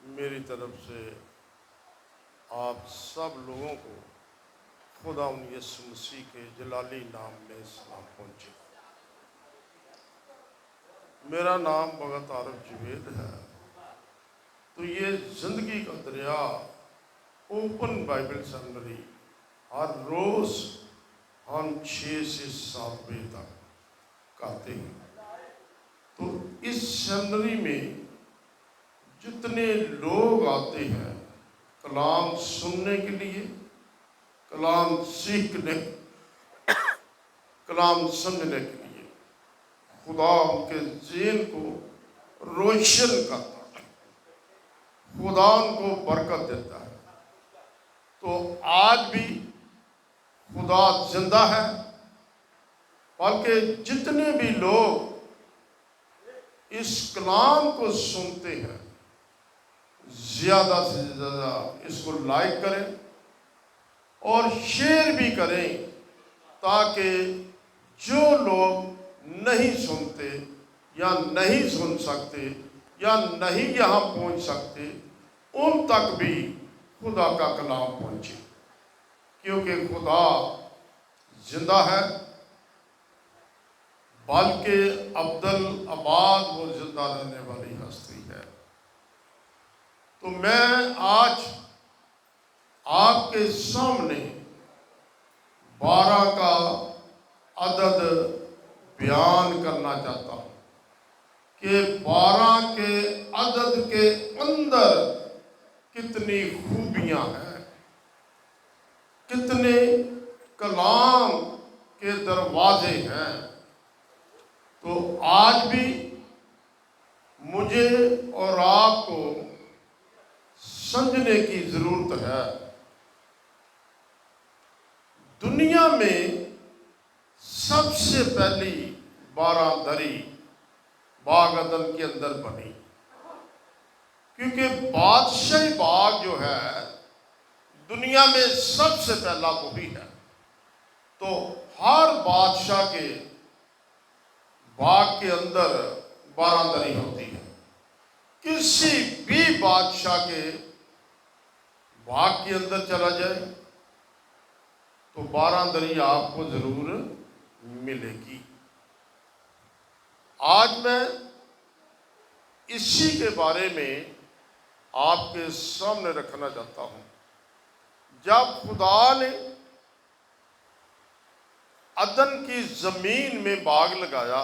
میری طرف سے آپ سب لوگوں کو خدا یسوع مسیح کے جلالی نام میں سلام پہنچے۔ میرا نام بھگت عارف جوید ہے۔ تو یہ زندگی کا دریا اوپن بائبل سیمنری ہر روز ہم 6 سے 7 بجے تک کرتے ہیں۔ تو اس سیمنری میں جتنے لوگ آتے ہیں کلام سننے کے لیے، کلام سیکھنے، کلام سمجھنے کے لیے، خدا ان کے ذہن کو روشن کرتا ہے، خدا ان کو برکت دیتا ہے۔ تو آج بھی خدا زندہ ہے، بلکہ جتنے بھی لوگ اس کلام کو سنتے ہیں زیادہ سے زیادہ اس کو لائک کریں اور شیئر بھی کریں، تاکہ جو لوگ نہیں سنتے یا نہیں سن سکتے یا نہیں یہاں پہنچ سکتے ان تک بھی خدا کا کلام پہنچے، کیونکہ خدا زندہ ہے، بلکہ ابدالآباد وہ زندہ رہنے والی ہستی ہے۔ تو میں آج آپ کے سامنے 12 کا عدد بیان کرنا چاہتا ہوں کہ 12 کے عدد کے اندر کتنی خوبیاں ہیں، کتنے کلام کے دروازے ہیں۔ تو آج بھی مجھے اور آپ کو سمجھنے کی ضرورت ہے۔ دنیا میں سب سے پہلی 12 دری باغ عدن کے اندر بنی، کیونکہ بادشاہی باغ جو ہے دنیا میں سب سے پہلا وہی ہے۔ تو ہر بادشاہ کے باغ کے اندر 12 دری ہوتی ہے۔ کسی بھی بادشاہ کے باغ کے اندر چلا جائے تو 12 دری آپ کو ضرور ملے گی۔ آج میں اسی کے بارے میں آپ کے سامنے رکھنا چاہتا ہوں۔ جب خدا نے عدن کی زمین میں باغ لگایا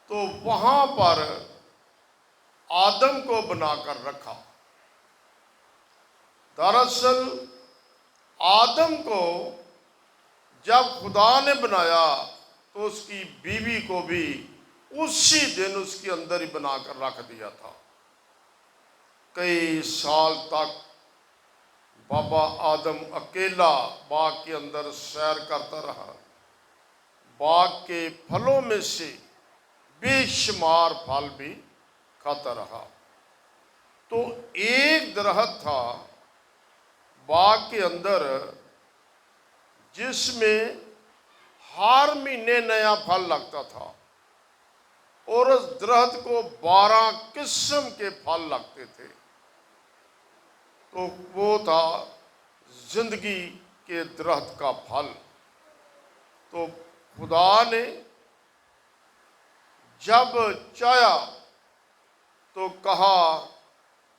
تو وہاں پر آدم کو بنا کر رکھا۔ دراصل آدم کو جب خدا نے بنایا تو اس کی بیوی کو بھی اسی دن اس کے اندر ہی بنا کر رکھ دیا تھا۔ کئی سال تک بابا آدم اکیلا باغ کے اندر سیر کرتا رہا، باغ کے پھلوں میں سے بے شمار پھل بھی کھاتا رہا۔ تو ایک درخت تھا باغ کے اندر جس میں ہر مہینے نیا پھل لگتا تھا، اور اس درخت کو 12 قسم کے پھل لگتے تھے۔ تو وہ تھا زندگی کے درخت کا پھل۔ تو خدا نے جب چاہا تو کہا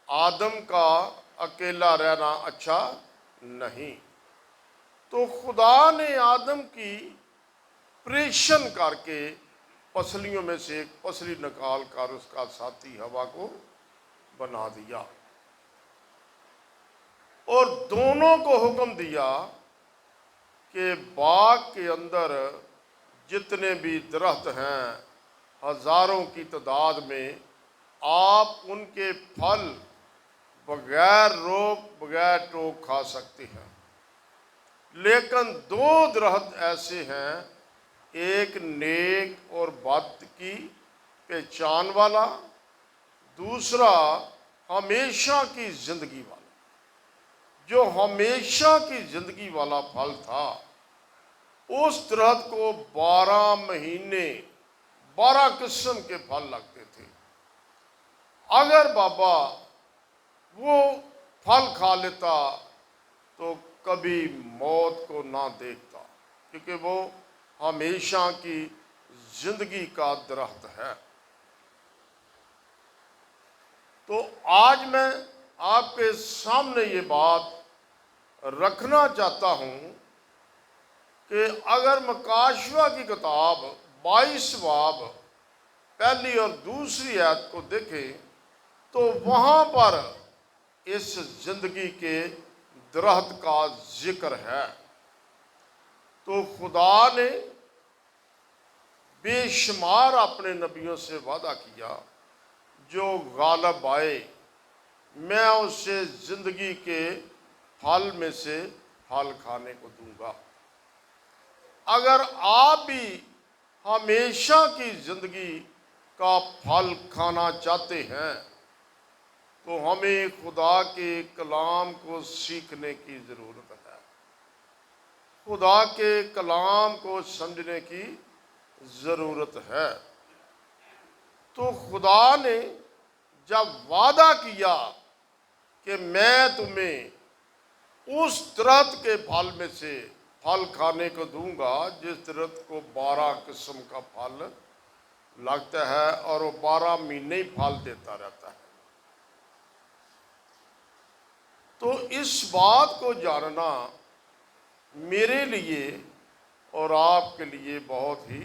آدم کا اکیلا رہنا اچھا نہیں۔ تو خدا نے آدم کی پریشن کر کے پسلیوں میں سے ایک پسلی نکال کر اس کا ساتھی ہوا کو بنا دیا، اور دونوں کو حکم دیا کہ باغ کے اندر جتنے بھی درخت ہیں ہزاروں کی تعداد میں، آپ ان کے پھل بغیر روک بغیر ٹوک کھا سکتے ہیں، لیکن 2 درخت ایسے ہیں، ایک نیک اور بد کی پہچان والا، دوسرا ہمیشہ کی زندگی والا۔ جو ہمیشہ کی زندگی والا پھل تھا اس درخت کو 12 مہینے 12 قسم کے پھل لگتے تھے۔ اگر بابا وہ پھل کھا لیتا تو کبھی موت کو نہ دیکھتا، کیونکہ وہ ہمیشہ کی زندگی کا درخت ہے۔ تو آج میں آپ کے سامنے یہ بات رکھنا چاہتا ہوں کہ اگر مکاشفہ کی کتاب 22 باب پہلی اور دوسری آیت کو دیکھیں تو وہاں پر اس زندگی کے درخت کا ذکر ہے۔ تو خدا نے بے شمار اپنے نبیوں سے وعدہ کیا، جو غالب آئے میں اسے زندگی کے پھل میں سے پھل کھانے کو دوں گا۔ اگر آپ بھی ہمیشہ کی زندگی کا پھل کھانا چاہتے ہیں تو ہمیں خدا کے کلام کو سیکھنے کی ضرورت ہے، خدا کے کلام کو سمجھنے کی ضرورت ہے۔ تو خدا نے جب وعدہ کیا کہ میں تمہیں اس درخت کے پھل میں سے پھل کھانے کو دوں گا جس درخت کو 12 قسم کا پھل لگتا ہے اور وہ 12 مہینے ہی پھل دیتا رہتا ہے، تو اس بات کو جاننا میرے لیے اور آپ کے لیے بہت ہی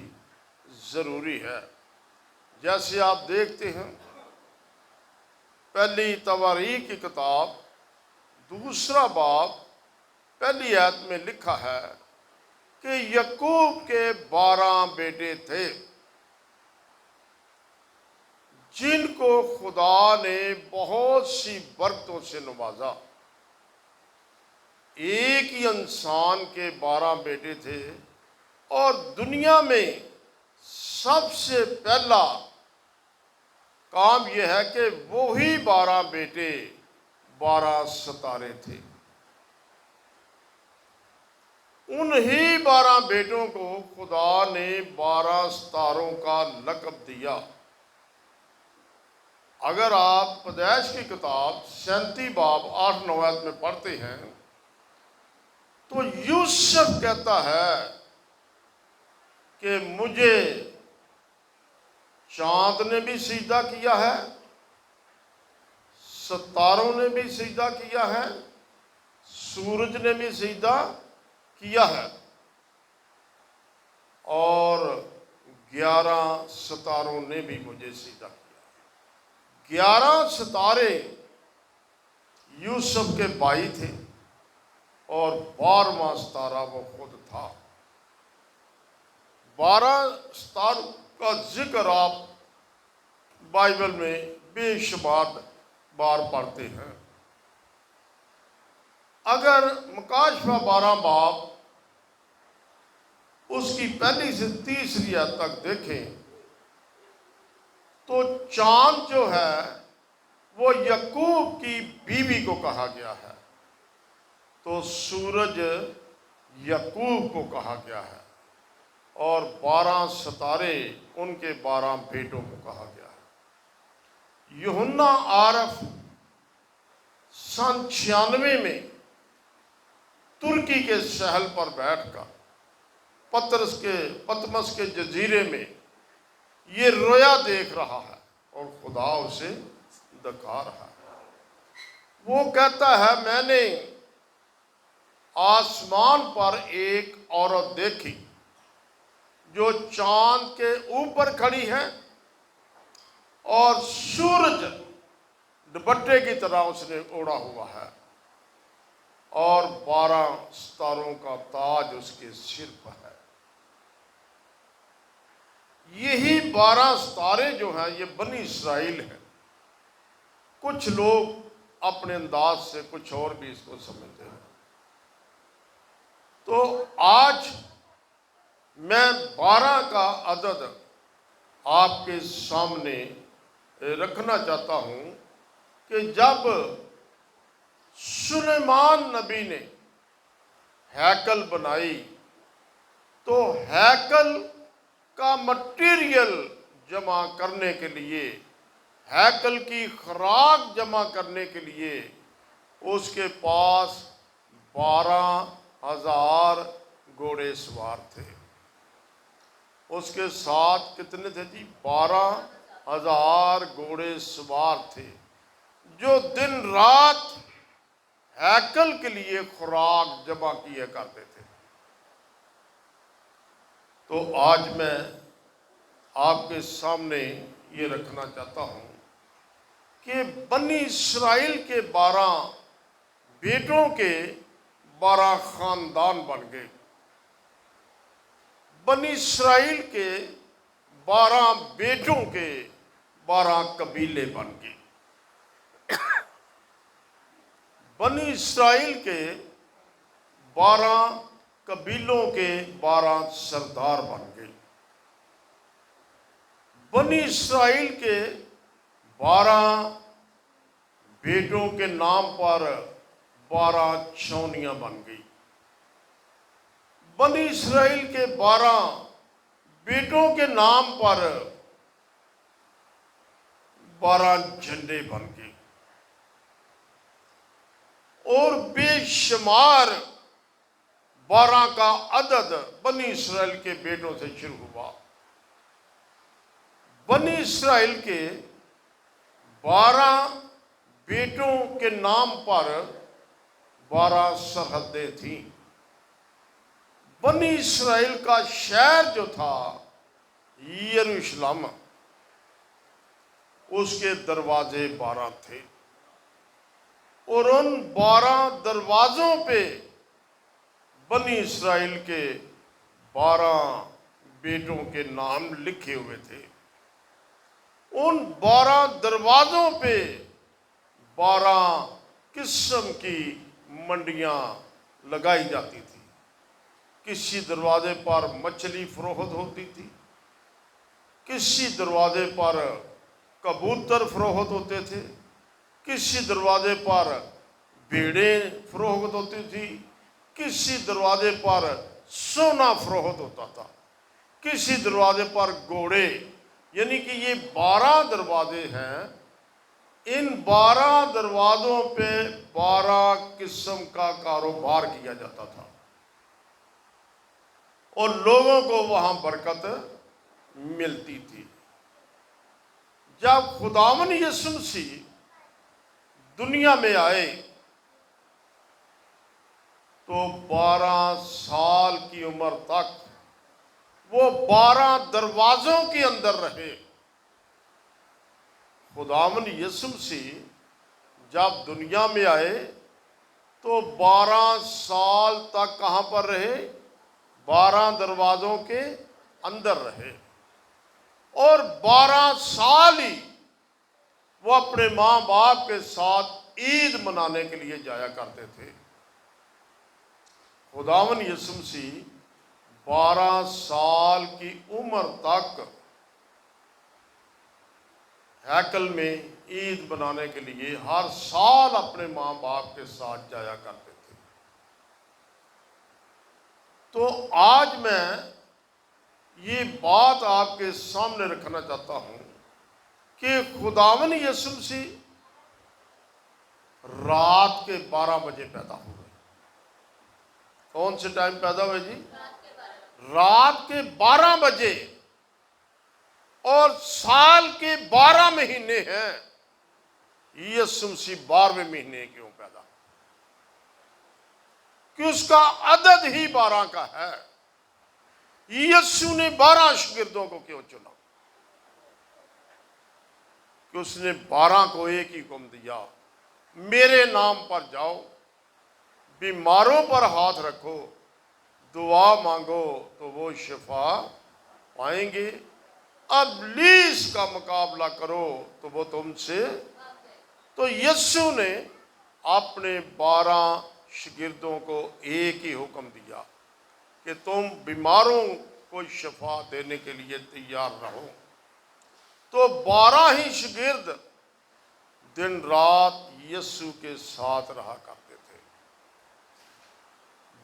ضروری ہے۔ جیسے آپ دیکھتے ہیں پہلی تواریخ کی کتاب 2 باب پہلی آیت میں لکھا ہے کہ یعقوب کے 12 بیٹے تھے جن کو خدا نے بہت سی برکتوں سے نوازا۔ ایک ہی انسان کے 12 بیٹے تھے اور دنیا میں سب سے پہلا کام یہ ہے کہ وہی 12 بیٹے 12 ستارے تھے۔ انہی 12 بیٹوں کو خدا نے 12 ستاروں کا لقب دیا۔ اگر آپ پیدائش کی کتاب 37 باب 8-9 آیت میں پڑھتے ہیں تو یوسف کہتا ہے کہ مجھے چاند نے بھی سجدہ کیا ہے، ستاروں نے بھی سجدہ کیا ہے، سورج نے بھی سجدہ کیا ہے، اور 11 ستاروں نے بھی مجھے سجدہ کیا۔ 11 ستارے یوسف کے بھائی تھے اور 12واں ستارہ وہ خود تھا۔ 12 ستاروں کا ذکر آپ بائبل میں بے شمار بار پڑھتے ہیں۔ اگر مکاشفہ 12 باب اس کی پہلی سے تیسری آیت تک دیکھیں تو چاند جو ہے وہ یعقوب کی بیوی کو کہا گیا ہے، تو سورج یعقوب کو کہا گیا ہے، اور 12 ستارے ان کے 12 بیٹوں کو کہا گیا ہے۔ یوحنا عارف سن 96 میں ترکی کے ساحل پر بیٹھ کر پطمس کے جزیرے میں یہ رویا دیکھ رہا ہے اور خدا اسے دکھا رہا ہے۔ وہ کہتا ہے میں نے آسمان پر ایک عورت دیکھی جو چاند کے اوپر کھڑی ہے اور سورج دوپٹے کی طرح اس نے اوڑھا ہوا ہے اور 12 ستاروں کا تاج اس کے سر پر ہے۔ یہی 12 ستارے جو ہیں یہ بنی اسرائیل ہیں۔ کچھ لوگ اپنے انداز سے کچھ اور بھی اس کو سمجھتے ہیں۔ تو آج میں 12 کا عدد آپ کے سامنے رکھنا چاہتا ہوں کہ جب سلیمان نبی نے ہیکل بنائی تو ہیکل کا مٹیریل جمع کرنے کے لیے ہیکل کی خوراک جمع کرنے کے لیے اس کے پاس 12,000 گھوڑے سوار تھے۔ اس کے ساتھ کتنے تھے جی؟ 12,000 گھوڑے سوار تھے جو دن رات ہیکل کے لیے خوراک جمع کیا کرتے تھے۔ تو آج میں آپ کے سامنے یہ رکھنا چاہتا ہوں کہ بنی اسرائیل کے 12 بیٹوں کے 12 خاندان بن گئے۔ بنی اسرائیل کے 12 بیٹوں کے 12 قبیلے بن گئے۔ بنی اسرائیل کے 12 قبیلوں کے 12 سردار بن گئے۔ بنی اسرائیل کے 12 بیٹوں کے نام پر 12 چھاؤنیاں بن گئی۔ بنی اسرائیل کے 12 بیٹوں کے نام پر 12 جھنڈے بن گئے، اور بے شمار 12 کا عدد بنی اسرائیل کے بیٹوں سے شروع ہوا۔ بنی اسرائیل کے 12 بیٹوں کے نام پر 12 سرحدیں تھیں۔ بنی اسرائیل کا شہر جو تھا یروشلم، اس کے دروازے 12 تھے، اور ان 12 دروازوں پہ بنی اسرائیل کے 12 بیٹوں کے نام لکھے ہوئے تھے۔ ان 12 دروازوں پہ 12 قسم کی منڈیاں لگائی جاتی تھی۔ کسی دروازے پر مچھلی فروخت ہوتی تھی، کسی دروازے پر کبوتر فروخت ہوتے تھے، کسی دروازے پر بھیڑیں فروخت ہوتی تھی، کسی دروازے پر سونا فروخت ہوتا تھا، کسی دروازے پر گھوڑے۔ یعنی کہ یہ 12 دروازے ہیں، ان 12 دروازوں پہ 12 قسم کا کاروبار کیا جاتا تھا، اور لوگوں کو وہاں برکت ملتی تھی۔ جب خداوند یسوع مسیح دنیا میں آئے تو 12 سال کی عمر تک وہ 12 دروازوں کے اندر رہے۔ خداوند یسوع مسیح جب دنیا میں آئے تو 12 سال تک کہاں پر رہے؟ 12 دروازوں کے اندر رہے، اور 12 سال ہی وہ اپنے ماں باپ کے ساتھ عید منانے کے لیے جایا کرتے تھے۔ خداوند یسوع مسیح 12 سال کی عمر تک ہیکل میں عید منانے کے لیے ہر سال اپنے ماں باپ کے ساتھ جایا کرتے تھے۔ تو آج میں یہ بات آپ کے سامنے رکھنا چاہتا ہوں کہ خداوند یسوع مسیح رات کے 12 بجے پیدا ہوئے۔ کون سے ٹائم پیدا ہوئے جی؟ رات کے 12 بجے، اور سال کے 12 مہینے ہیں۔ یسوع مسیح 12ویں مہینے کیوں پیدا؟ کہ اس کا عدد ہی 12 کا ہے۔ یسوع نے 12 شاگردوں کو کیوں چنا؟ کہ اس نے 12 کو ایک ہی حکم دیا، میرے نام پر جاؤ، بیماروں پر ہاتھ رکھو، دعا مانگو تو وہ شفا پائیں گے، ابلیس کا مقابلہ کرو تو وہ تم سے۔ تو یسوع نے اپنے 12 شاگردوں کو ایک ہی حکم دیا کہ تم بیماروں کو شفا دینے کے لیے تیار رہو۔ تو 12 ہی شاگرد دن رات یسوع کے ساتھ رہا کرتے تھے۔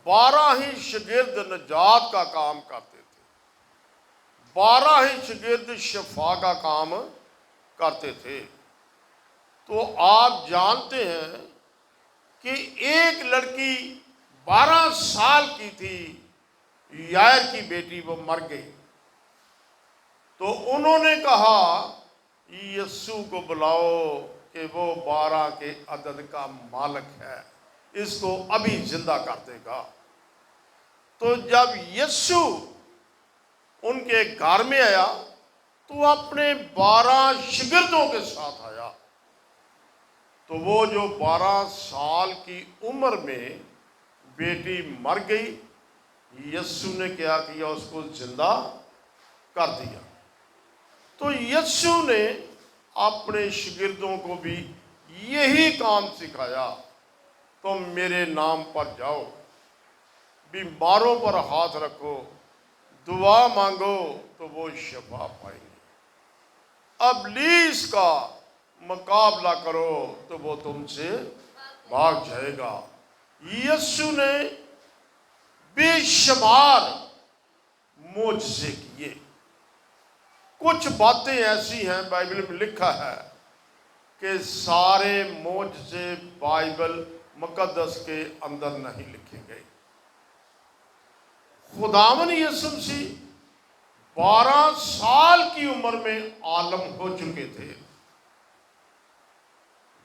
12 ہی شاگرد نجات کا کام کرتے تھے، 12 ہی شاگرد شفا کا کام کرتے تھے۔ تو آپ جانتے ہیں کہ ایک لڑکی 12 سال کی تھی، یائر کی بیٹی، وہ مر گئی۔ تو انہوں نے کہا یسوع کو بلاؤ کہ وہ 12 کے عدد کا مالک ہے، اس کو ابھی زندہ کر دے گا۔ تو جب یسوع ان کے گھر میں آیا تو اپنے 12 شاگردوں کے ساتھ آیا۔ تو وہ جو 12 سال کی عمر میں بیٹی مر گئی، یسوع نے کیا کیا؟ اس کو زندہ کر دیا۔ تو یسوع نے اپنے شاگردوں کو بھی یہی کام سکھایا، تم میرے نام پر جاؤ، بیماروں پر ہاتھ رکھو، دعا مانگو تو وہ شفا پائیں گے، ابلیس کا مقابلہ کرو تو وہ تم سے بھاگ جائے گا۔ یسوع نے بے شمار معجزے کیے۔ کچھ باتیں ایسی ہیں، بائبل میں لکھا ہے کہ سارے معجزے بائبل مقدس کے اندر نہیں لکھے گئے۔ خداوند یسوع مسیح 12 سال کی عمر میں عالم ہو چکے تھے۔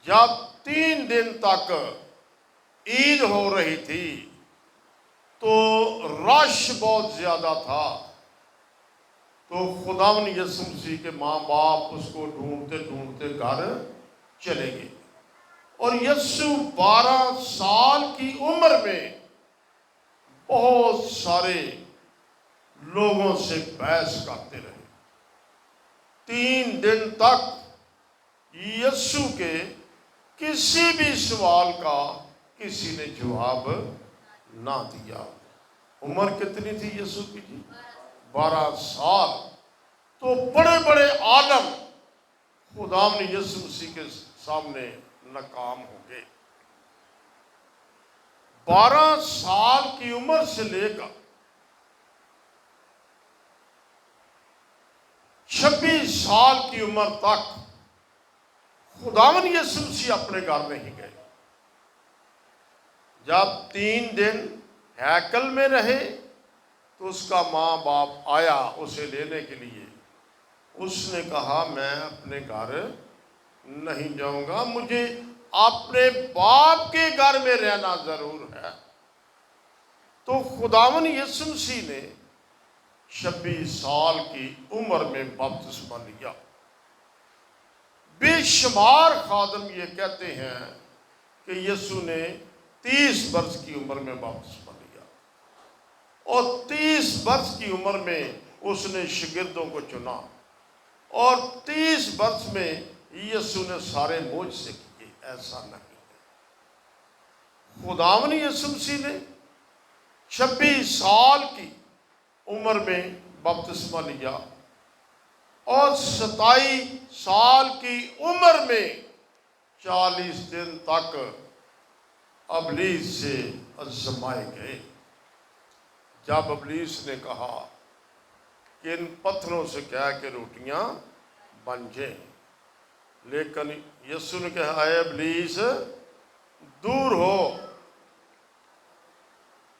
جب 3 دن تک عید ہو رہی تھی تو رش بہت زیادہ تھا۔ تو خداوند یسوع مسیح کے ماں باپ اس کو ڈھونڈتے ڈھونڈتے گھر چلے گئے، اور یسوع 12 سال کی عمر میں بہت سارے لوگوں سے بحث کرتے رہے۔ 3 دن تک یسوع کے کسی بھی سوال کا کسی نے جواب نہ دیا۔ عمر کتنی تھی یسوع کی جی؟ 12 سال۔ تو بڑے بڑے عالم خداوند یسوع مسیح کے سامنے ناکام ہو گئے۔ 12 سال کی عمر سے لے کر 26 سال کی عمر تک خداوند یسوع مسیح اپنے گھر نہیں گئے۔ جب 3 دن ہیکل میں رہے تو اس کا ماں باپ آیا اسے لینے کے لیے۔ اس نے کہا میں اپنے گھر نہیں جاؤں گا، مجھے اپنے باپ کے گھر میں رہنا ضرور ہے۔ تو خداوند یسوع مسیح نے 26 سال کی عمر میں بپتسمہ لیا۔ بے شمار خادم یہ کہتے ہیں کہ یسوع نے 30 برس کی عمر میں بپتسمہ لیا، اور 30 برس کی عمر میں اس نے شاگردوں کو چنا، اور 30 برس میں یسوع نے سارے معجزے کیے۔ ایسا نہیں ہے۔ خداوند یسوع مسیح نے 26 سال کی عمر میں بپتسمہ لیا، اور 27 سال کی عمر میں 40 دن تک ابلیس سے آزمائے گئے۔ جب ابلیس نے کہا کہ ان پتھروں سے کہہ کے روٹیاں بن جائیں، لیکن یسوع نے کہا اے ابلیس دور ہو۔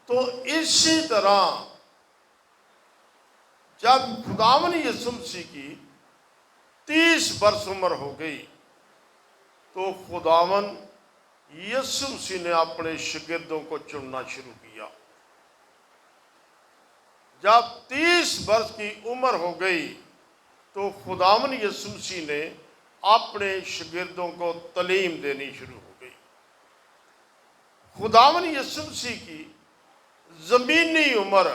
تو اسی طرح جب خداوند یسوع مسیح کی 30 برس عمر ہو گئی تو خداوند یسوع مسیح نے اپنے شاگردوں کو چننا شروع کیا۔ جب 30 برس کی عمر ہو گئی تو خداوند یسوع مسیح نے اپنے شاگردوں کو تعلیم دینی شروع ہو گئی۔ خداوند یسوع مسیح کی زمینی عمر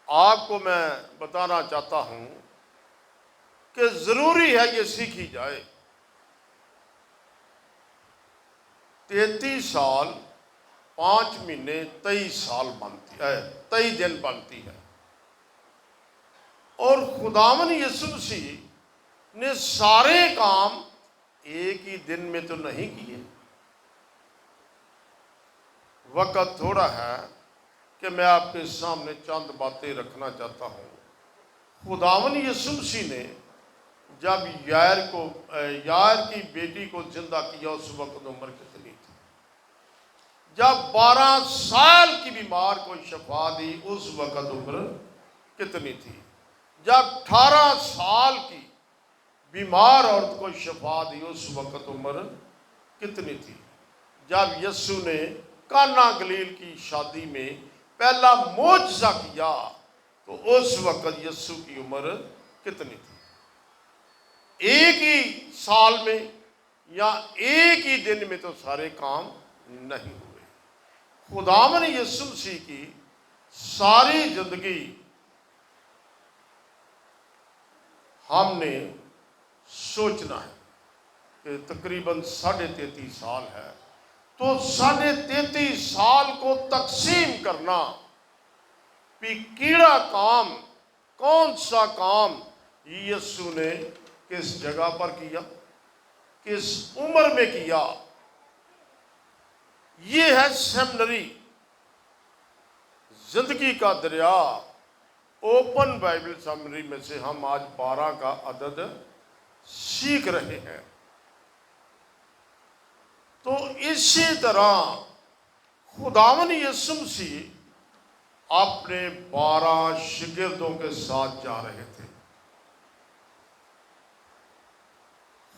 آپ کو میں بتانا چاہتا ہوں کہ ضروری ہے یہ سیکھی جائے۔ 33 سال 5 مہینے 23 سال بنتی ہے، 23 دن بنتی ہے، اور خداوند یسوع مسیح نے سارے کام ایک ہی دن میں تو نہیں کیے۔ وقت تھوڑا ہے کہ میں آپ کے سامنے چند باتیں رکھنا چاہتا ہوں۔ خداوند یسوع مسیح نے جب یائر کی بیٹی کو زندہ کیا اس وقت عمر کتنی تھی؟ جب 12 سال کی بیمار کو شفا دی اس وقت عمر کتنی تھی؟ جب 18 سال کی بیمار عورت کو شفا دی اس وقت عمر کتنی تھی؟ جب یسوع نے کانا گلیل کی شادی میں پہلا معجزہ کیا تو اس وقت یسوع کی عمر کتنی تھی؟ ایک ہی سال میں یا ایک ہی دن میں تو سارے کام نہیں ہوئے۔ خداوند یسوع مسیح کی ساری زندگی ہم نے سوچنا ہے کہ تقریباً 33.5 سال ہے، تو 33.5 سال کو تقسیم کرنا بھی کیڑا کام، کون سا کام یسوع نے کس جگہ پر کیا، کس عمر میں کیا، یہ ہے سیمنری زندگی کا دریا۔ اوپن بائبل سیمنری میں سے ہم آج 12 کا عدد سیکھ رہے ہیں۔ تو اسی طرح خداوند یسوع مسیح اپنے 12 شاگردوں کے ساتھ جا رہے تھے۔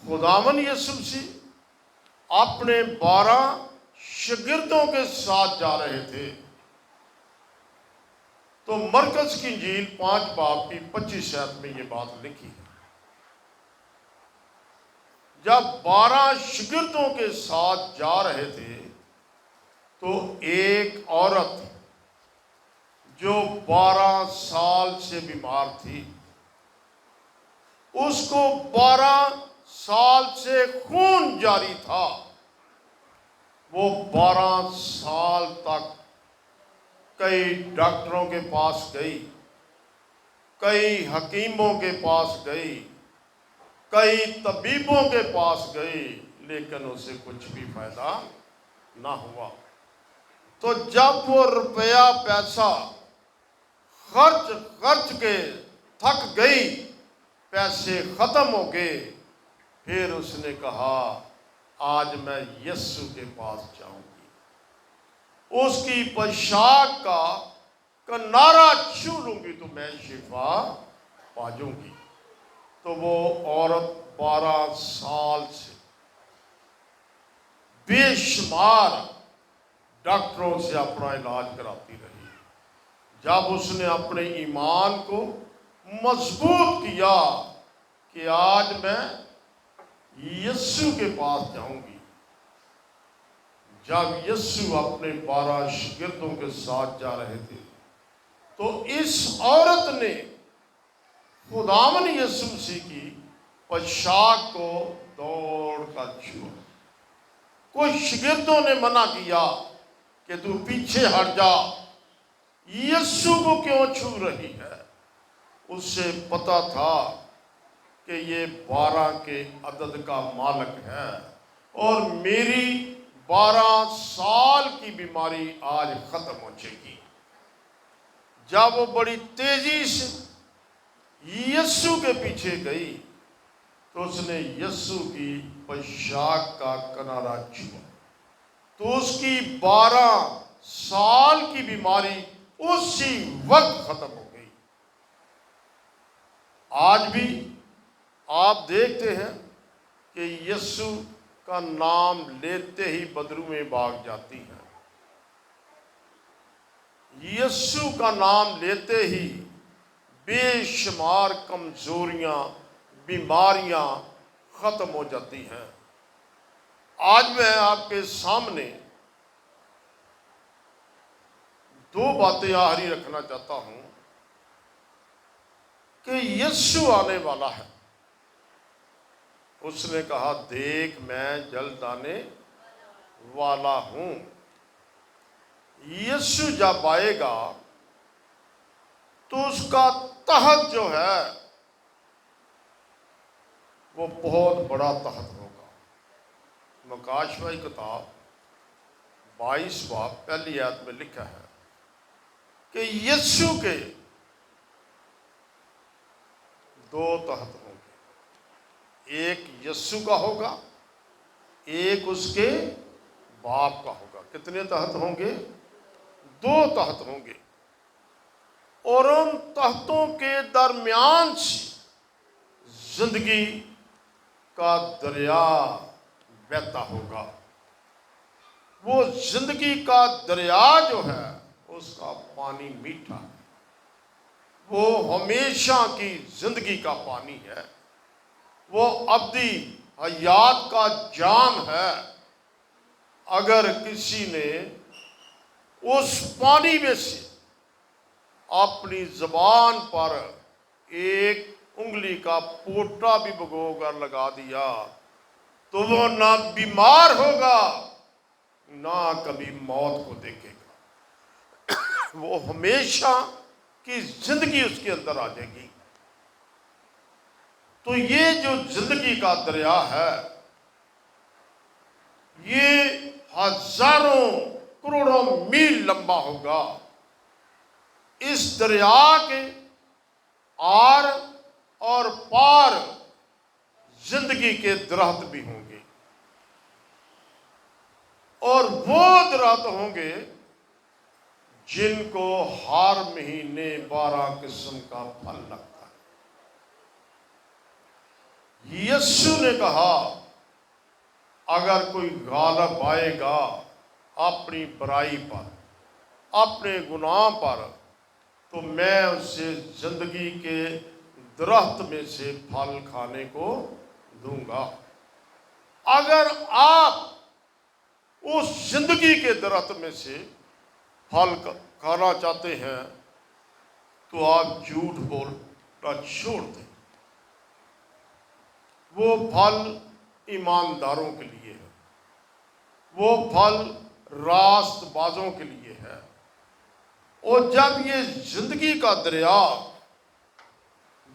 خداوند یسوع مسیح اپنے 12 شاگردوں کے ساتھ جا رہے تھے۔ تو مرکز کی انجیل 5 باب کی 25 آیت میں یہ بات لکھی ہے۔ جب 12 شاگردوں کے ساتھ جا رہے تھے تو ایک عورت جو 12 سال سے بیمار تھی، اس کو 12 سال سے خون جاری تھا، وہ 12 سال تک کئی ڈاکٹروں کے پاس گئی، کئی حکیموں کے پاس گئی، کئی طبیبوں کے پاس گئی، لیکن اسے کچھ بھی فائدہ نہ ہوا۔ تو جب وہ روپیہ پیسہ خرچ کے تھک گئی، پیسے ختم ہو گئے، پھر اس نے کہا آج میں یسوع کے پاس جاؤں گی، اس کی پوشاک کا کنارہ چھو لوں گی تو میں شفا پا جاؤں گی۔ تو وہ عورت 12 سال سے بے شمار ڈاکٹروں سے اپنا علاج کراتی رہی۔ جب اس نے اپنے ایمان کو مضبوط کیا کہ آج میں یسوع کے پاس جاؤں گی، جب یسوع اپنے 12 شاگردوں کے ساتھ جا رہے تھے تو اس عورت نے خداوند یسوع مسیح کی پوشاک کو دوڑ کر چھوا۔ کچھ شاگردوں نے منع کیا کہ تو پیچھے ہٹ جا، یسوع کو کیوں چھو رہی ہے؟ اس سے پتا تھا کہ یہ 12 کے عدد کا مالک ہے اور میری 12 سال کی بیماری آج ختم ہو جائے گی۔ جب وہ بڑی تیزی سے یسوع کے پیچھے گئی تو اس نے یسوع کی پوشاک کا کنارہ چھوا، تو اس کی 12 سال کی بیماری اسی وقت ختم ہو گئی۔ آج بھی آپ دیکھتے ہیں کہ یسوع کا نام لیتے ہی بدرویں بھاگ جاتی ہیں، یسوع کا نام لیتے ہی بے شمار کمزوریاں، بیماریاں ختم ہو جاتی ہیں۔ آج میں آپ کے سامنے 2 باتیں آخری رکھنا چاہتا ہوں کہ یسوع آنے والا ہے۔ اس نے کہا دیکھ میں جلد آنے والا ہوں۔ یسوع جب آئے گا تو اس کا تحت جو ہے وہ بہت بڑا تحت ہوگا۔ مکاشوہ کتاب 22 باب پہلی آیت میں لکھا ہے کہ یسوع کے دو تحت ہوں گے، ایک یسوع کا ہوگا، ایک اس کے باپ کا ہوگا۔ کتنے تحت ہوں گے؟ دو تحت ہوں گے، اور ان تحتوں کے درمیان سے زندگی کا دریا بہتا ہوگا۔ وہ زندگی کا دریا جو ہے اس کا پانی میٹھا ہے، وہ ہمیشہ کی زندگی کا پانی ہے، وہ ابدی حیات کا جام ہے۔ اگر کسی نے اس پانی میں سے اپنی زبان پر ایک انگلی کا پوٹا بھی بھگو کر لگا دیا تو وہ نہ بیمار ہوگا نہ کبھی موت کو دیکھے گا، وہ ہمیشہ کی زندگی اس کے اندر آ جائے گی۔ تو یہ جو زندگی کا دریا ہے یہ ہزاروں کروڑوں میل لمبا ہوگا۔ اس دریا کے آر اور پار زندگی کے درخت بھی ہوں گے، اور وہ درخت ہوں گے جن کو ہر مہینے 12 قسم کا پھل لگتا ہے۔ یسوع نے کہا اگر کوئی غالب آئے گا اپنی برائی پر، اپنے گناہ پر، تو میں اسے زندگی کے درخت میں سے پھل کھانے کو دوں گا۔ اگر آپ اس زندگی کے درخت میں سے پھل کھانا چاہتے ہیں تو آپ جھوٹ بولنا چھوڑ دیں۔ وہ پھل ایمانداروں کے لیے ہے، وہ پھل راست بازوں کے لیے ہے۔ اور جب یہ زندگی کا دریا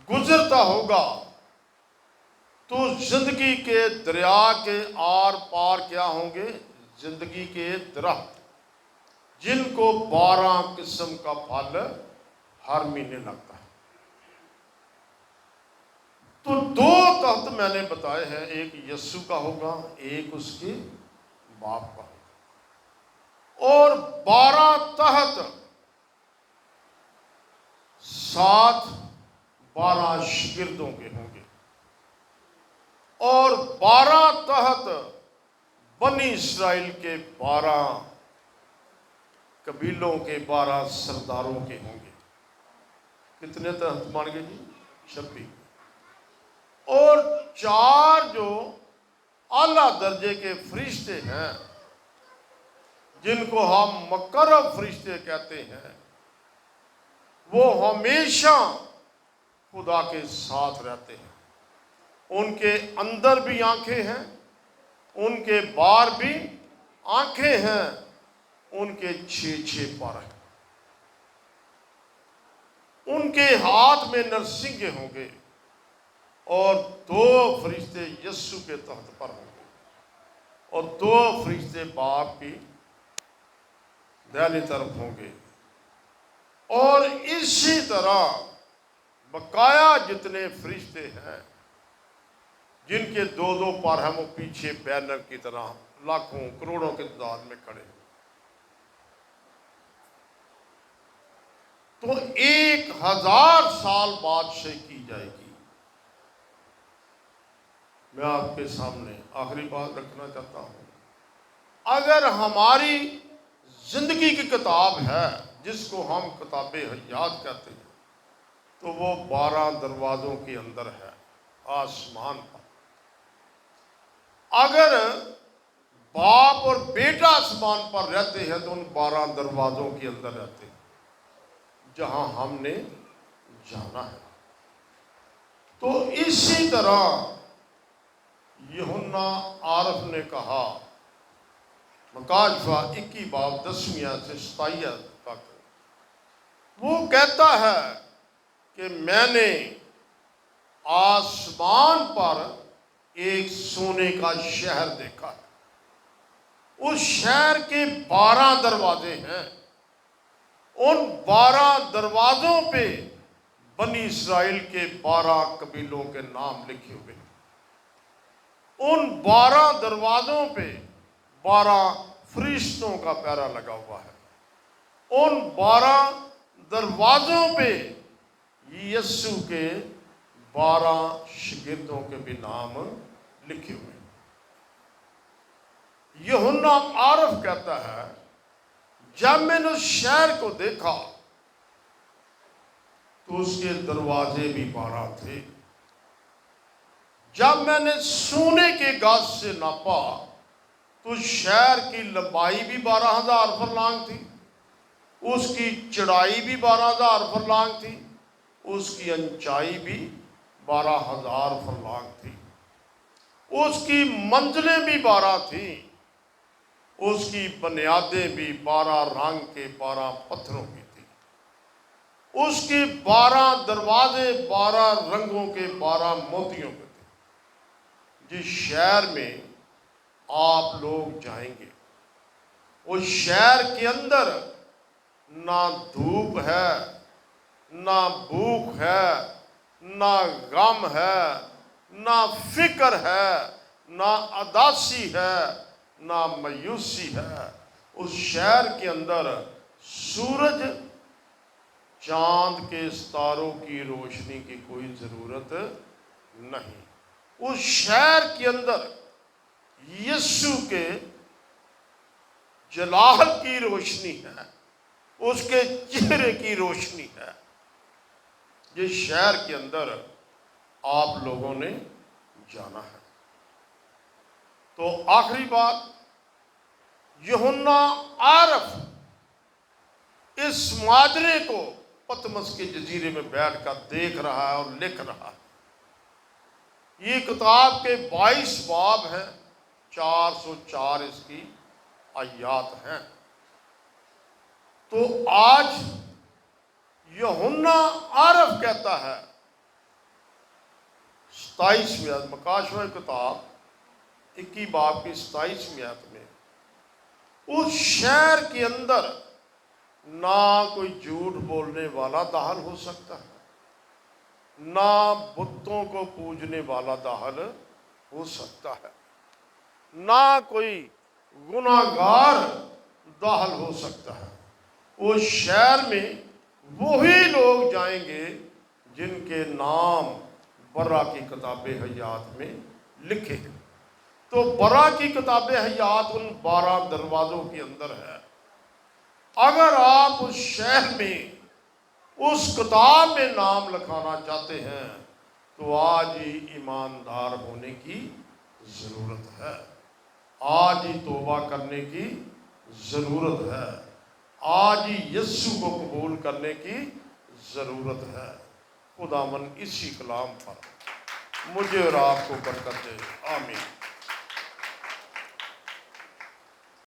گزرتا ہوگا تو زندگی کے دریا کے آر پار کیا ہوں گے؟ زندگی کے درخت جن کو 12 قسم کا پھل ہر مہینے لگتا ہے۔ تو دو تحت میں نے بتائے ہیں، ایک یسوع کا ہوگا، ایک اس کے باپ کا ہوگا، اور 12 تحت 7 12 شاگردوں کے ہوں گے، اور 12 تحت بنی اسرائیل کے 12 قبیلوں کے 12 سرداروں کے ہوں گے۔ کتنے تحت مان گے جی؟ 26۔ اور 4 جو اعلیٰ درجے کے فرشتے ہیں جن کو ہم مقرب فرشتے کہتے ہیں، وہ ہمیشہ خدا کے ساتھ رہتے ہیں۔ ان کے اندر بھی آنکھیں ہیں، ان کے باہر بھی آنکھیں ہیں، ان کے 6 پر ہیں، ان کے ہاتھ میں نرسنگیں ہوں گے، اور 2 فرشتے یسوع کے تحت پر ہوں گے، اور 2 فرشتے باپ کی دائنی طرف ہوں گے۔ اور اسی طرح بقایا جتنے فرشتے ہیں جن کے 2 پر ہیں، وہ پیچھے بینر کی طرح لاکھوں کروڑوں کے تعداد میں کھڑے ہیں۔ تو 1000 سال بادشاہی کی جائے گی۔ میں آپ کے سامنے آخری بات رکھنا چاہتا ہوں، اگر ہماری زندگی کی کتاب ہے جس کو ہم کتاب حیات کہتے ہیں، تو وہ 12 دروازوں کے اندر ہے آسمان پر۔ اگر باپ اور بیٹا آسمان پر رہتے ہیں تو ان 12 دروازوں کے اندر رہتے ہیں جہاں ہم نے جانا ہے۔ تو اسی طرح یوحنا عارف نے کہا، مکاشفہ 21 باب 10 سے 27 تک، وہ کہتا ہے کہ میں نے آسمان پر ایک سونے کا شہر دیکھا ہے، اس شہر کے 12 دروازے ہیں، ان 12 دروازوں پہ بنی اسرائیل کے 12 قبیلوں کے نام لکھے ہوئے ہیں۔ ان 12 دروازوں پہ 12 فرشتوں کا پہرا لگا ہوا ہے۔ ان 12 دروازوں پہ یسوع کے 12 شاگردوں کے بھی نام لکھے ہوئے ہیں۔ یوحنا عارف کہتا ہے، جب میں نے اس شہر کو دیکھا تو اس کے دروازے بھی 12 تھے۔ جب میں نے سونے کے گز سے ناپا تو شہر کی لمبائی بھی 12,000 فرلانگ تھی، اس کی چڑھائی بھی 12,000 فرلانگ تھی، اس کی اونچائی بھی 12,000 فرلانگ تھی، اس کی منزلیں بھی 12 تھیں، اس کی بنیادیں بھی 12 رنگ کے 12 پتھروں کی تھی، اس کے 12 دروازے 12 رنگوں کے 12 موتیوں کے تھے۔ جس شہر میں آپ لوگ جائیں گے، اس شہر کے اندر نہ دھوپ ہے، نہ بھوک ہے، نہ غم ہے، نہ فکر ہے، نہ اداسی ہے، نہ مایوسی ہے۔ اس شہر کے اندر سورج چاند کے ستاروں کی روشنی کی کوئی ضرورت نہیں۔ اس شہر کے اندر یسوع کے جلال کی روشنی ہے، اس کے چہرے کی روشنی ہے۔ جس شہر کے اندر آپ لوگوں نے جانا ہے۔ تو آخری بات، یوحنا عارف اس ماجرے کو پتمس کے جزیرے میں بیٹھ کر دیکھ رہا ہے اور لکھ رہا ہے۔ یہ کتاب کے 22 باب ہیں، 404 اس کی آیات ہیں۔ تو آج یوحنا عارف کہتا ہے 27ویں آیت، مکاشفہ کتاب 21 باب کی 27ویں آیت میں، اس شہر کے اندر نہ کوئی جھوٹ بولنے والا داخل ہو سکتا ہے، نہ بتوں کو پوجنے والا داخل ہو سکتا ہے، نہ کوئی گناہگار داخل ہو سکتا ہے۔ اس شہر میں وہی لوگ جائیں گے جن کے نام برا کی کتاب حیات میں لکھے ہیں۔ تو برا کی کتاب حیات ان 12 دروازوں کے اندر ہے۔ اگر آپ اس شہر میں اس کتاب میں نام لکھانا چاہتے ہیں تو آج ہی ایماندار ہونے کی ضرورت ہے، آج ہی توبہ کرنے کی ضرورت ہے، آج ہی یسوع کو قبول کرنے کی ضرورت ہے۔ خداوند اسی کلام پر مجھے اور آپ کو برکت دے، آمین۔